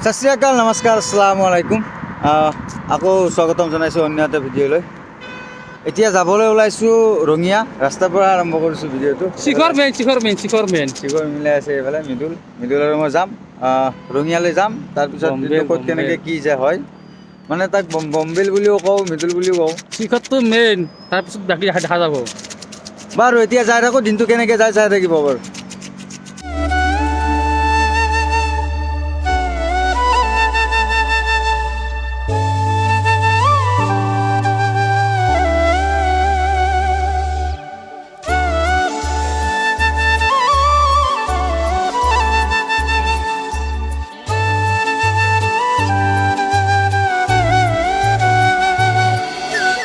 सत श्री अकाल नमस्कार अस्सलामु आलाइकुम আকৌ স্বাগতম জনাইছোঁ অন্য এটা ভিডিঅ'লৈ। এতিয়া যাবলৈ ওলাইছোঁ ৰঙিয়া ৰাস্তাৰ পৰা আৰম্ভ কৰিছোঁ ভিডিঅ'টো। শিখৰ মিলাই আছে এইফালে মৃদুল আৰু মই যাম ৰঙিয়ালৈ যাম। তাৰপিছত ক'ত কেনেকৈ কি যে হয় মানে তাক বম্বেল বুলিও কওঁ মৃদুল বুলিও কওঁ। শিখৰটো মেইন, তাৰপিছত বাকী দেখা যাব। বাৰু এতিয়া যাই থাকোঁ, দিনটো কেনেকৈ যায় চাই থাকিব বাৰু।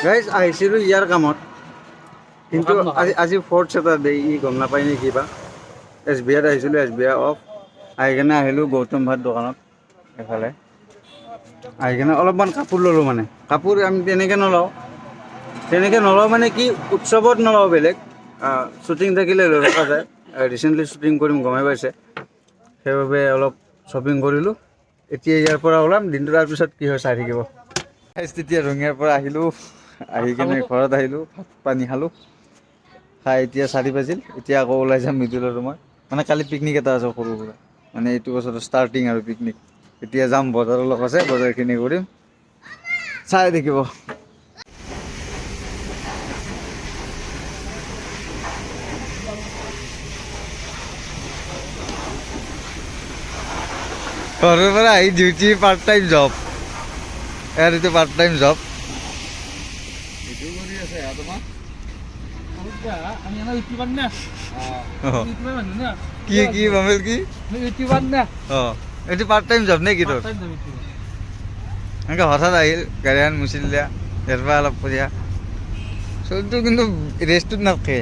গাইজ আহিছিলোঁ ইয়াৰ কামত, কিন্তু আজি ফৰ্থ ছেটাৰডে ই গম নাপায় নে কিবা। SBIত আহিছিলোঁ, SBI অফ। আহি কেনে আহিলোঁ গৌতম ভাত দোকানত এফালে। আহি কেনে অলপমান কাপোৰ ল'লোঁ। মানে কাপোৰ আমি তেনেকৈ নলওঁ মানে কি উৎসৱত নলওঁ, বেলেগ শ্বুটিং থাকিলে লৈ ৰখা যায়। ৰিচেণ্টলি শ্বুটিং কৰিম গমেই পাইছে, সেইবাবে অলপ শ্বপিং কৰিলোঁ। এতিয়া ইয়াৰ পৰা ওলাম, দিনটো তাৰপিছত কি হয় চাই থাকিব। তেতিয়া ৰঙিয়াৰ পৰা আহিলোঁ, আহি কেনে ঘৰত আহিলোঁ, ভাত পানী খালোঁ। খাই এতিয়া 4 বাজিল। এতিয়া আকৌ ওলাই যাম মৃদুল আৰু মই। মানে কালি পিকনিক এটা আছে সৰু সুৰা, মানে এইটো বছৰৰ ষ্টাৰ্টিং আৰু পিকনিক। এতিয়া যাম, বজাৰ অলপ আছে, বজাৰখিনি কৰিম, চাই থাকিব। ঘৰৰ পৰা আহি ডিউটি পাৰ্ট টাইম জব, ইয়াৰ এইটো পাৰ্ট টাইম জব। কি বমেল কি এইটো পাৰ্ট টাইম জব নে কি তোৰ? এনেকৈ হঠাৎ আহিল, গাড়ী এখন মুচি দিলে, ইয়াৰ পৰা অলপ পইচা চলিটো, কিন্তু ৰেষ্টটোত নাথাকে।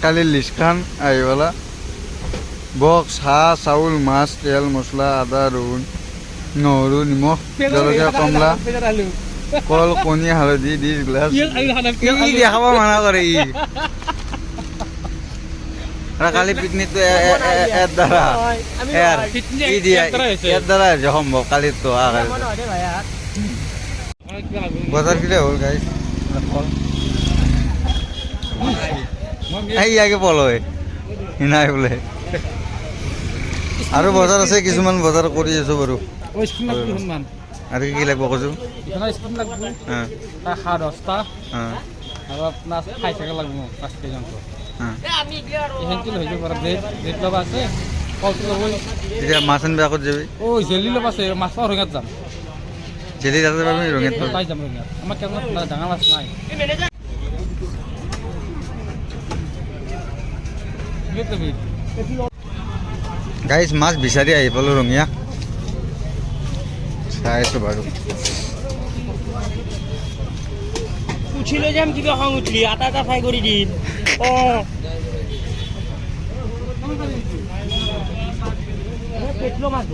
কালি লিষ্টখন আহিবলা, বক্স হাঁহ চাউল মাছ তেল মছলা আদা ৰহুন নহৰু নিমখ জলকীয়া কমলা কল কণী হালধি 20 গ্লাছ। দেখাব মানা কৰে ই। কালি পিকনিকটো ইয়াৰ দ্বাৰা হৈছে সম্ভৱ। কালিতো বজাৰকেইটা হ'ল গাইজ, ইয়াকে পলয় নাই বোলে। আৰু বজাৰ আছে, কিছুমান বজাৰ কৰি আছোঁ বাৰু। আৰু কি লাগিব কৈছোঁ, এতিয়া মাছ আনিব আগত যাবি। জেলি ল'ব আছে, মাছৰ ৰঙিয়াত যাম। জেলি তাতে পাবি, ৰঙিয়াত পাই যাম ৰঙিয়াত। আমাৰ কেনেকুৱা ডাঙৰ মাছ নাই। গাইজ মাছ বিচাৰি আহি পালোঁ ৰঙিয়া, চাই আছোঁ বাৰু। উঠি লৈ যাম, কিবা খং উঠলি আটা ফ্ৰাই কৰি দিম। পেটলো মাছ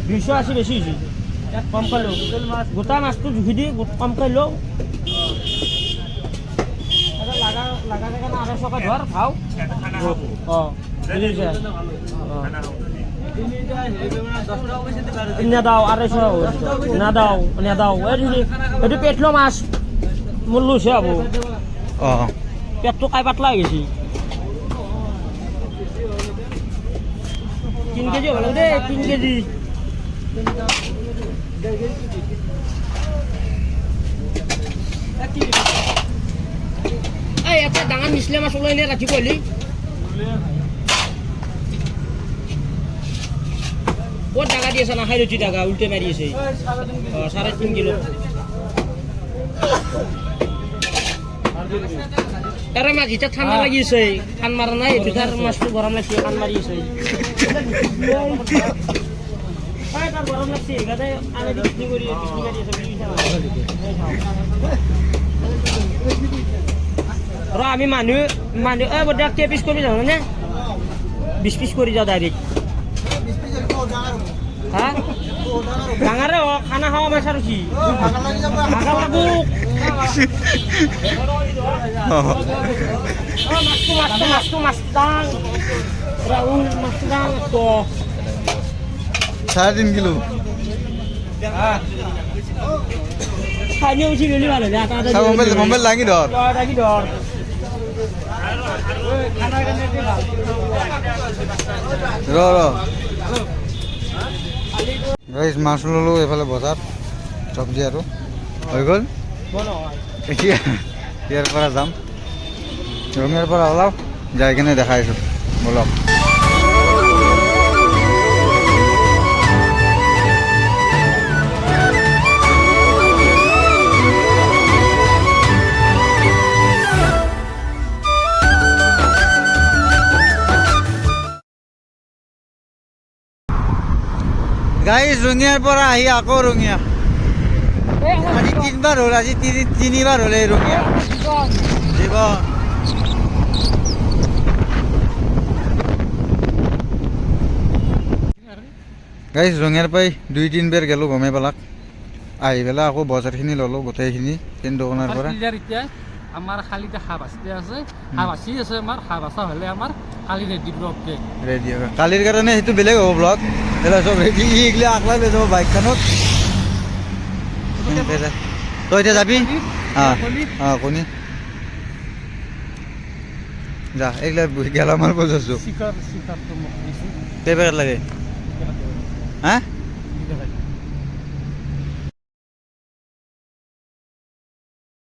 280 বেছি হৈছে, কম খালোঁ। গোটা মাছটো জুখি দি কম খালোঁ। লাগা জেগা 250 টকা ধৰ ভাও। নেদাও 250 নেদাও এইটো পেটলো মাছ মোৰ লৈছে হ'ব। পেটটো কাই পাতলা হৈ গৈছে। 3 কেজি হ'ব লাগে দেই, 3 কেজি। এটা ডাঙৰ মিছলে মাছ ওলাই নে ৰাতি পঢ়লি ক'ত ডাঙা দি আছে, নাখাই ৰুটি ডাঙা উল্টে মাৰি আছে। 3.5 কিলো তাৰে মাছ এতিয়া ঠাণ্ডা লাগি আছে, খান মাৰা নাই। দুটাৰ মাছটো গৰম লাগছে, খান মাৰি আছে। গৰম লাগছে ৰ আমি মানুহ কেই পিচ কৰি যাওঁ নে 20 পিচ কৰি যাওঁ ডাইৰেক্ট। হা ডাঙৰে খানা খাওয়া মাছ আৰু কি ভাগা লাগব Mas dang. Raul mas dang to. 3.5 kilo Hanya uji beli mana ya? Kata Sa mobil lagi dor. lagi dor. ৰ গাইজ মাছ ল'লোঁ এইফালে বজাৰত চব্জি আৰু হৈ গ'ল Bono. এতিয়া ইয়াৰ পৰা যাম ৰঙিয়াৰ পৰা ওলাওঁ যাই কিনে দেখাইছোঁ বলক গাইজ ৰঙিয়াৰ পৰা আহি আকৌ ৰঙিয়া আজি 3বাৰ হ'ল আজি 3বাৰ হ'ল এই ৰঙিয়া জীৱন গাইজ ৰঙিয়াৰ পৰাই 2-3 বাৰ গ'লোঁ গমেই পালাক আহি পেলাই আকৌ বজাৰখিনি ল'লোঁ গোটেইখিনি তিন দোকানৰ পৰা এতিয়া আমাৰ খালি হাঁহ বাচতে আছে হাঁহ বাচি আছে আমাৰ হাঁহ বাচা হ'লে আমাৰ কালি ৰেডি ব্লককে ৰেডি হ'ব কালিৰ কাৰণে সেইটো বেলেগ হ'ব ব্লগ এতিয়া চব ৰেডি এইগিলা আকলাই লৈ যাব বাইকখনত তই এতিয়া যাবি অঁ কণী যা এইগিলা গেলামাল বজাইছোঁ চিকাৰটো মোক দিছোঁ কেই পেকেট লাগে হা ঠিক আছে